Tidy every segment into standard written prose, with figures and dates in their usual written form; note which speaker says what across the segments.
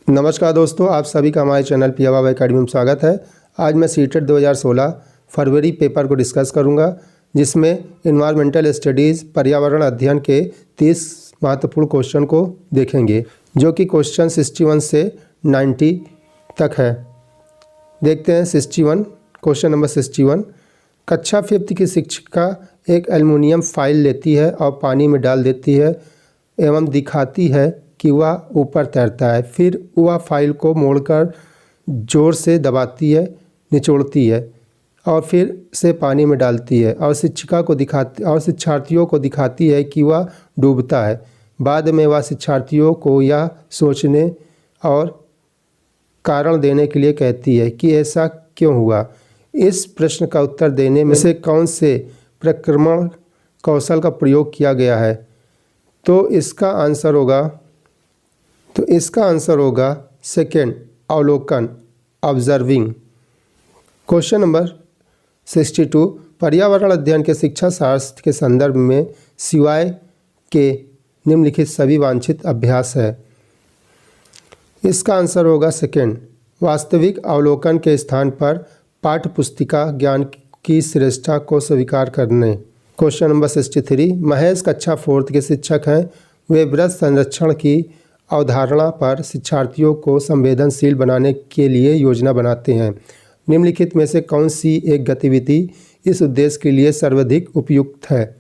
Speaker 1: नमस्कार दोस्तों, आप सभी का हमारे चैनल पिया बाबा अकेडमी में स्वागत है। आज मैं सीटेट 2016 फरवरी पेपर को डिस्कस करूंगा, जिसमें इन्वायरमेंटल स्टडीज़ पर्यावरण अध्ययन के 30 महत्वपूर्ण क्वेश्चन को देखेंगे, जो कि क्वेश्चन 61 से 90 तक है। देखते हैं 61। Question number 61। कक्षा 5th की शिक्षिका एक एल्युमिनियम फाइल लेती है और पानी में डाल देती है एवं दिखाती है कि वह ऊपर तैरता है। फिर वह फाइल को मोड़कर जोर से दबाती है, निचोड़ती है और फिर से पानी में डालती है और शिक्षार्थियों को दिखाती है कि वह डूबता है। बाद में वह शिक्षार्थियों को यह सोचने और कारण देने के लिए कहती है कि ऐसा क्यों हुआ। इस प्रश्न का उत्तर देने में से कौन से प्रक्रमण कौशल का प्रयोग किया गया है? तो इसका आंसर होगा सेकेंड, अवलोकन, ऑब्जर्विंग। Question number 62। पर्यावरण अध्ययन के शिक्षा शास्त्र के संदर्भ में सिवाय के निम्नलिखित सभी वांछित अभ्यास है। इसका आंसर होगा सेकेंड, वास्तविक अवलोकन के स्थान पर पाठ्यपुस्तिका ज्ञान की श्रेष्ठता को स्वीकार करने। Question number 63। महेश कक्षा 4th के शिक्षक हैं। वे वृक्ष संरक्षण की अवधारणा पर शिक्षार्थियों को संवेदनशील बनाने के लिए योजना बनाते हैं। निम्नलिखित में से कौन सी एक गतिविधि इस उद्देश्य के लिए सर्वाधिक उपयुक्त है?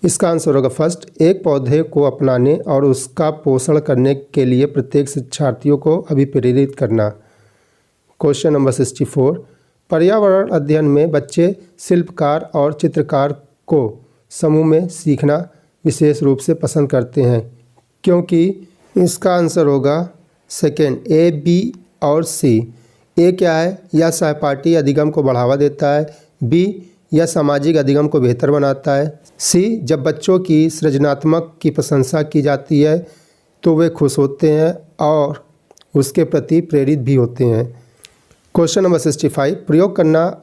Speaker 1: इसका आंसर होगा फर्स्ट, एक पौधे को अपनाने और उसका पोषण करने के लिए प्रत्येक शिक्षार्थियों को अभिप्रेरित करना। Question number 64। पर्यावरण अध्ययन में बच्चे शिल्पकार और चित्रकार को समूह में सीखना विशेष रूप से पसंद करते हैं, क्योंकि इसका आंसर होगा सेकेंड, ए, बी और सी। ए क्या है? यह सहपाठी अधिगम को बढ़ावा देता है। बी, यह सामाजिक अधिगम को बेहतर बनाता है। सी, जब बच्चों की सृजनात्मक की प्रशंसा की जाती है तो वे खुश होते हैं और उसके प्रति प्रेरित भी होते हैं। Question number 65। प्रयोग करना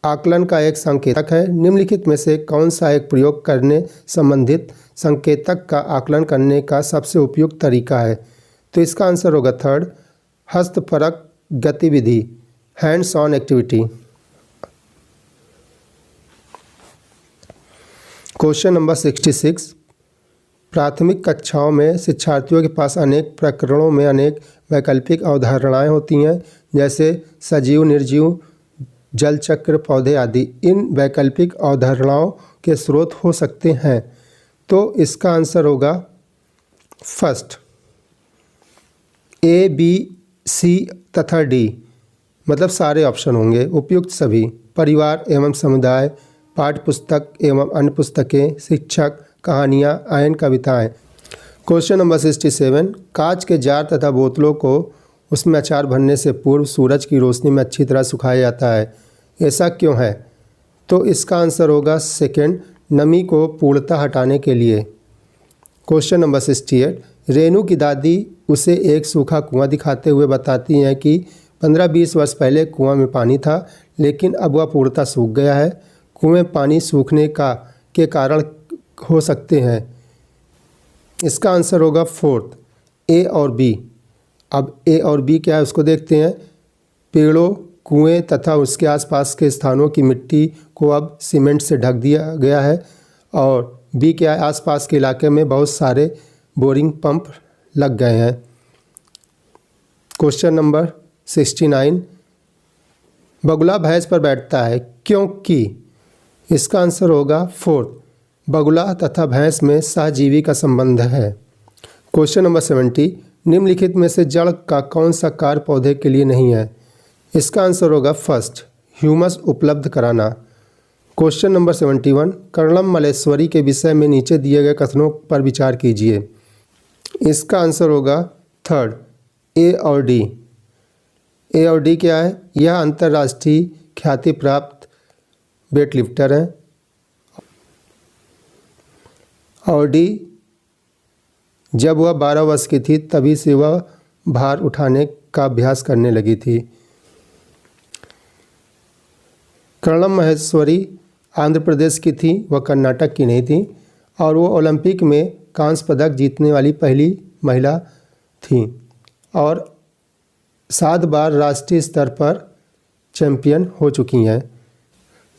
Speaker 1: आकलन का एक संकेतक है। निम्नलिखित में से कौन सा एक प्रयोग करने संबंधित संकेतक का आकलन करने का सबसे उपयुक्त तरीका है? तो इसका आंसर होगा थर्ड, हस्तपरक गतिविधि, hands on activity. Question number 66। प्राथमिक कक्षाओं में शिक्षार्थियों के पास अनेक प्रकरणों में अनेक वैकल्पिक अवधारणाएं होती हैं, जैसे सजीव, निर्जीव, जल चक्र, पौधे आदि। इन वैकल्पिक अवधारणाओं के स्रोत हो सकते हैं। तो इसका आंसर होगा फर्स्ट, ए, बी, सी तथा डी, मतलब सारे ऑप्शन होंगे उपयुक्त सभी। परिवार एवं समुदाय, पाठ्यपुस्तक एवं अन्य पुस्तकें, शिक्षक, कहानियाँ, आयन, कविताएं। Question number 67। कांच के जार तथा बोतलों को उसमें अचार भरने से पूर्व सूरज की रोशनी में अच्छी तरह सुखाया जाता है। ऐसा क्यों है? तो इसका आंसर होगा सेकेंड, नमी को पूर्णतः हटाने के लिए। Question number 68। रेणु की दादी उसे एक सूखा कुआं दिखाते हुए बताती हैं कि 15-20 वर्ष पहले कुआं में पानी था, लेकिन अब वह पूर्णतः सूख गया है। कुएं पानी सूखने के कारण हो सकते हैं। इसका आंसर होगा फोर्थ, ए और बी। अब ए और बी क्या है उसको देखते हैं। पेड़ों, कुएं तथा उसके आसपास के स्थानों की मिट्टी को अब सीमेंट से ढक दिया गया है। और बी क्या है? आसपास के इलाके में बहुत सारे बोरिंग पंप लग गए हैं। Question number 69। बगुला भैंस पर बैठता है क्योंकि? इसका आंसर होगा फोर्थ, बगुला तथा भैंस में सहजीवी का संबंध है। Question number 70। निम्नलिखित में से जड़ का कौन सा कार्य पौधे के लिए नहीं है? इसका आंसर होगा फर्स्ट, ह्यूमस उपलब्ध कराना। Question number 71। कर्णम मल्लेश्वरी के विषय में नीचे दिए गए कथनों पर विचार कीजिए। इसका आंसर होगा थर्ड, ए और डी। ए और डी क्या है? यह अंतर्राष्ट्रीय ख्याति प्राप्त वेट लिफ्टर है। और डी, जब वह 12 वर्ष की थी तभी से वह भार उठाने का अभ्यास करने लगी थी। कर्णम मल्लेश्वरी आंध्र प्रदेश की थी, वह कर्नाटक की नहीं थी। और वो ओलंपिक में कांस्य पदक जीतने वाली पहली महिला थी। और 7 बार राष्ट्रीय स्तर पर चैंपियन हो चुकी हैं।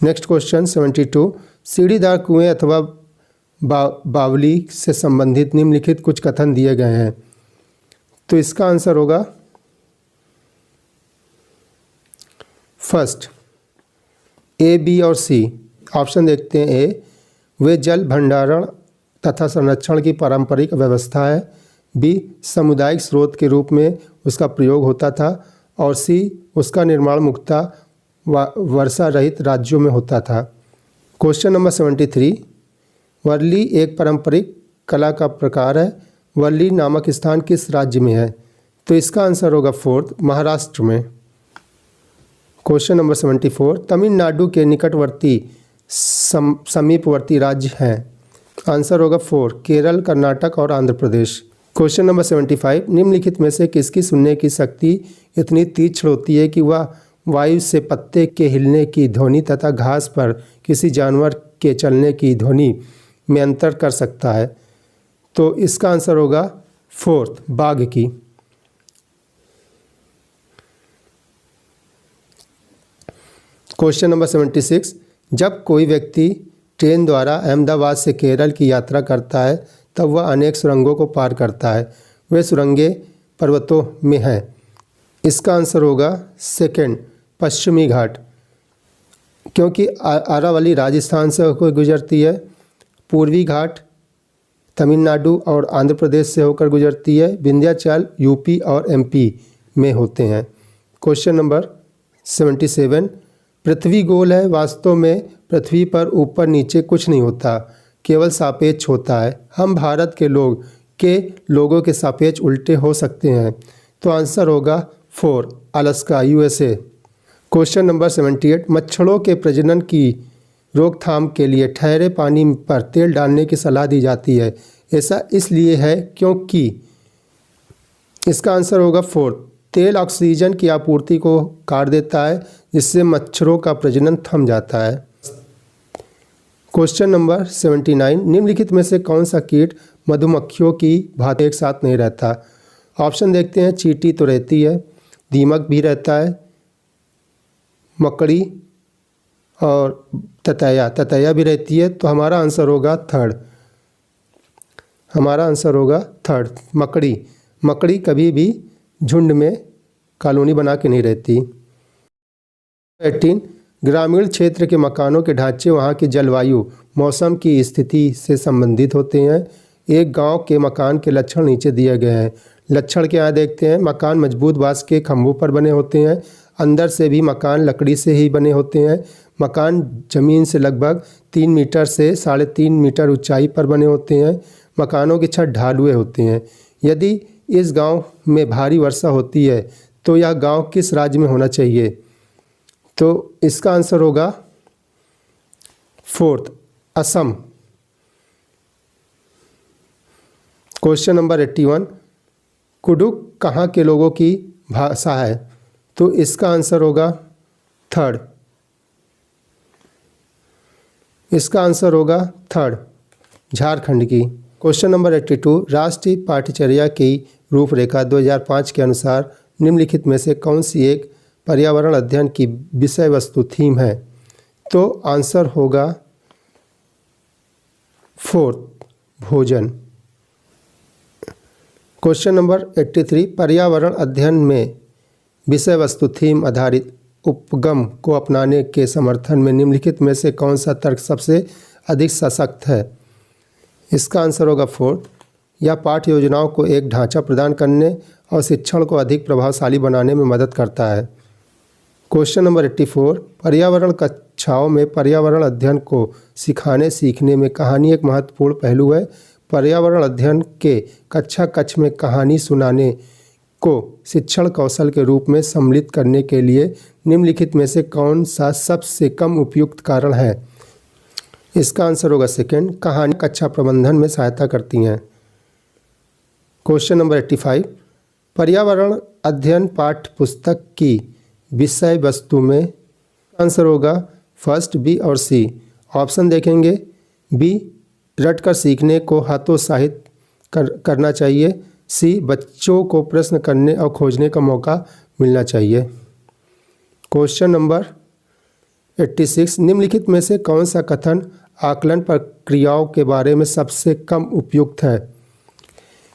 Speaker 1: नेक्स्ट क्वेश्चन 72, सीढ़ीदार कुएं अथवा बावली से संबंधित निम्नलिखित कुछ कथन दिए गए हैं। तो इसका आंसर होगा फर्स्ट ए, बी और सी। ऑप्शन देखते हैं। ए, वे जल भंडारण तथा संरक्षण की पारंपरिक व्यवस्था है। बी, सामुदायिक स्रोत के रूप में उसका प्रयोग होता था। और सी, उसका निर्माण मुख्यतः वर्षा रहित राज्यों में होता था। क्वेश्चन नंबर 73, वर्ली एक पारंपरिक कला का प्रकार है। वर्ली नामक स्थान किस राज्य में है? तो इसका आंसर होगा फोर्थ, महाराष्ट्र में। क्वेश्चन नंबर 74, तमिलनाडु के निकटवर्ती समीपवर्ती राज्य हैं। आंसर होगा 4, केरल, कर्नाटक और आंध्र प्रदेश। क्वेश्चन नंबर 75, निम्नलिखित में से किसकी सुनने की शक्ति इतनी तीक्ष्ण होती है कि वह वायु से पत्ते के हिलने की ध्वनि तथा घास पर किसी जानवर के चलने की ध्वनि में अंतर कर सकता है? तो इसका आंसर होगा फोर्थ, बाघ की। क्वेश्चन नंबर 76, जब कोई व्यक्ति ट्रेन द्वारा अहमदाबाद से केरल की यात्रा करता है तब वह अनेक सुरंगों को पार करता है। वे सुरंगें पर्वतों में हैं। इसका आंसर होगा सेकंड, पश्चिमी घाट, क्योंकि अरावली राजस्थान से होकर गुजरती है। पूर्वी घाट तमिलनाडु और आंध्र प्रदेश से होकर गुजरती है। विंध्याचल यूपी और एमपी में होते हैं। क्वेश्चन नंबर 77, पृथ्वी गोल है। वास्तव में पृथ्वी पर ऊपर नीचे कुछ नहीं होता, केवल सापेक्ष होता है। हम भारत के लोगों के सापेक्ष उल्टे हो सकते हैं। तो आंसर होगा 4, अलास्का, यूएसए। क्वेश्चन नंबर 78, मच्छरों के प्रजनन की रोकथाम के लिए ठहरे पानी पर तेल डालने की सलाह दी जाती है। ऐसा इसलिए है क्योंकि, इसका आंसर होगा 4, तेल ऑक्सीजन की आपूर्ति को काट देता है, जिससे मच्छरों का प्रजनन थम जाता है। क्वेश्चन नंबर 79, निम्नलिखित में से कौन सा कीट मधुमक्खियों की भांति एक साथ नहीं रहता? ऑप्शन देखते हैं। चींटी तो रहती है, दीमक भी रहता है, मकड़ी और ततैया भी रहती है। तो हमारा आंसर होगा थर्ड, मकड़ी। मकड़ी कभी भी झुंड में कॉलोनी बना के नहीं रहती। 18, ग्रामीण क्षेत्र के मकानों के ढांचे वहाँ की जलवायु, मौसम की स्थिति से संबंधित होते हैं। एक गांव के मकान के लक्षण नीचे दिए गए हैं। लक्षण के यहाँ देखते हैं। मकान मजबूत बांस के खंभों पर बने होते हैं। अंदर से भी मकान लकड़ी से ही बने होते हैं। मकान ज़मीन से लगभग 3 मीटर से 3.5 मीटर ऊंचाई पर बने होते हैं। मकानों की छत ढालुए होते हैं। यदि इस गांव में भारी वर्षा होती है तो यह गांव किस राज्य में होना चाहिए? तो इसका आंसर होगा 4, असम। क्वेश्चन नंबर 81, कुडुक कहाँ के लोगों की भाषा है? तो इसका आंसर होगा थर्ड, झारखंड की। क्वेश्चन नंबर 82, राष्ट्रीय पाठ्यचर्या की रूपरेखा 2005 के अनुसार निम्नलिखित में से कौन सी एक पर्यावरण अध्ययन की विषय वस्तु थीम है? तो आंसर होगा 4, भोजन। क्वेश्चन नंबर 83, पर्यावरण अध्ययन में विषय वस्तु थीम आधारित उपगम को अपनाने के समर्थन में निम्नलिखित में से कौन सा तर्क सबसे अधिक सशक्त है? इसका आंसर होगा 4, यह पाठ्य योजनाओं को एक ढांचा प्रदान करने और शिक्षण को अधिक प्रभावशाली बनाने में मदद करता है। क्वेश्चन नंबर 84, पर्यावरण कक्षाओं में पर्यावरण अध्ययन को सिखाने सीखने में कहानी एक महत्वपूर्ण पहलू है। पर्यावरण अध्ययन के कक्ष में कहानी सुनाने को शिक्षण कौशल के रूप में सम्मिलित करने के लिए निम्नलिखित में से कौन सा सबसे कम उपयुक्त कारण है? इसका आंसर होगा सेकंड, कहानी कक्षा प्रबंधन में सहायता करती हैं। क्वेश्चन नंबर 85, पर्यावरण अध्ययन पाठ्य पुस्तक की विषय वस्तु में आंसर होगा फर्स्ट, बी और सी। ऑप्शन देखेंगे। बी, रटकर सीखने को हतोत्साहित करना चाहिए। सी बच्चों को प्रश्न करने और खोजने का मौका मिलना चाहिए। क्वेश्चन नंबर 86, निम्नलिखित में से कौन सा कथन आकलन प्रक्रियाओं के बारे में सबसे कम उपयुक्त है?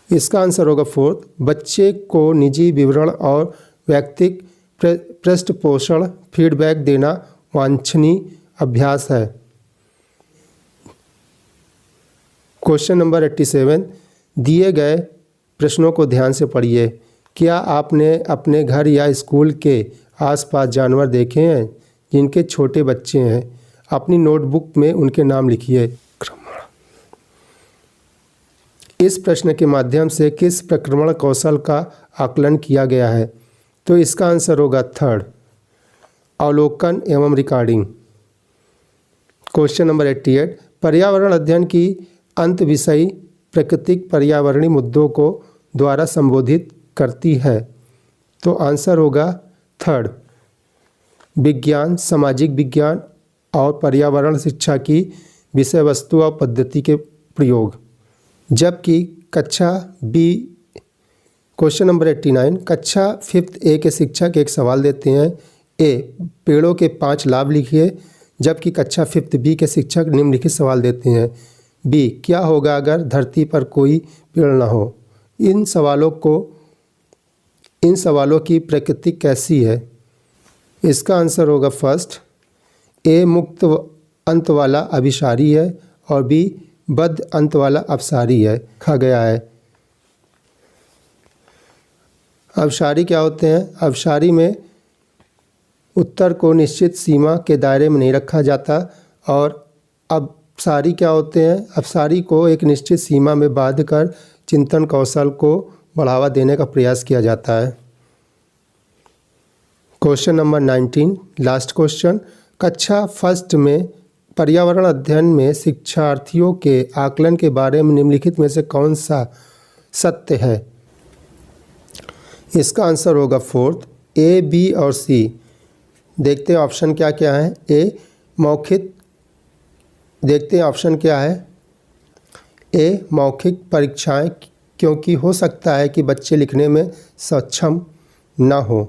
Speaker 1: इसका आंसर होगा फोर्थ, बच्चे को निजी विवरण और व्यक्तिगत पृष्ठपोषण फीडबैक देना वांछनीय अभ्यास है। क्वेश्चन नंबर 87, दिए गए प्रश्नों को ध्यान से पढ़िए। क्या आपने अपने घर या स्कूल के आसपास जानवर देखे हैं जिनके छोटे बच्चे हैं? अपनी नोटबुक में उनके नाम लिखिए। इस प्रश्न के माध्यम से किस प्रक्रमण कौशल का आकलन किया गया है? तो इसका आंसर होगा थर्ड, अवलोकन एवं रिकॉर्डिंग। क्वेश्चन नंबर 88, पर्यावरण अध्ययन की अंत विषय प्राकृतिक पर्यावरणीय मुद्दों को द्वारा संबोधित करती है। तो आंसर होगा थर्ड, विज्ञान, सामाजिक विज्ञान और पर्यावरण शिक्षा की विषय वस्तु और पद्धति के प्रयोग। जबकि कक्षा बी, क्वेश्चन नंबर 89, कक्षा 5th ए के शिक्षक एक सवाल देते हैं। ए, पेड़ों के 5 लाभ लिखिए। जबकि कक्षा 5th बी के शिक्षक निम्नलिखित सवाल देते हैं। बी, क्या होगा अगर धरती पर कोई पेड़ न हो? इन सवालों की प्रकृति कैसी है? इसका आंसर होगा फर्स्ट, ए मुक्त अंत वाला अभिसारी है और बी बद्ध अंत वाला अपसारी है। कहा गया है। अपसारी क्या होते हैं? अपसारी में उत्तर को निश्चित सीमा के दायरे में नहीं रखा जाता और अपसारी क्या होते हैं? अपसारी को एक निश्चित सीमा में बांध कर चिंतन कौशल को बढ़ावा देने का प्रयास किया जाता है। क्वेश्चन नंबर 19, लास्ट क्वेश्चन, कक्षा 1st में पर्यावरण अध्ययन में शिक्षार्थियों के आकलन के बारे में निम्नलिखित में से कौन सा सत्य है? इसका आंसर होगा फोर्थ, ए, बी और सी। देखते हैं ऑप्शन क्या क्या है। ए, मौखिक, देखते हैं ऑप्शन क्या है। ए, मौखिक परीक्षाएं, क्योंकि हो सकता है कि बच्चे लिखने में सक्षम न हो।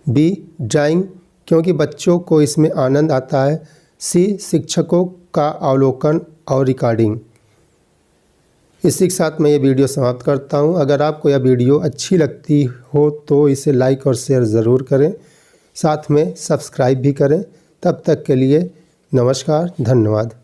Speaker 1: बी, ड्राइंग, क्योंकि बच्चों को इसमें आनंद आता है। सी, शिक्षकों का अवलोकन और रिकॉर्डिंग। इसी के साथ मैं ये वीडियो समाप्त करता हूँ। अगर आपको यह वीडियो अच्छी लगती हो तो इसे लाइक और शेयर ज़रूर करें, साथ में सब्सक्राइब भी करें। तब तक के लिए नमस्कार, धन्यवाद।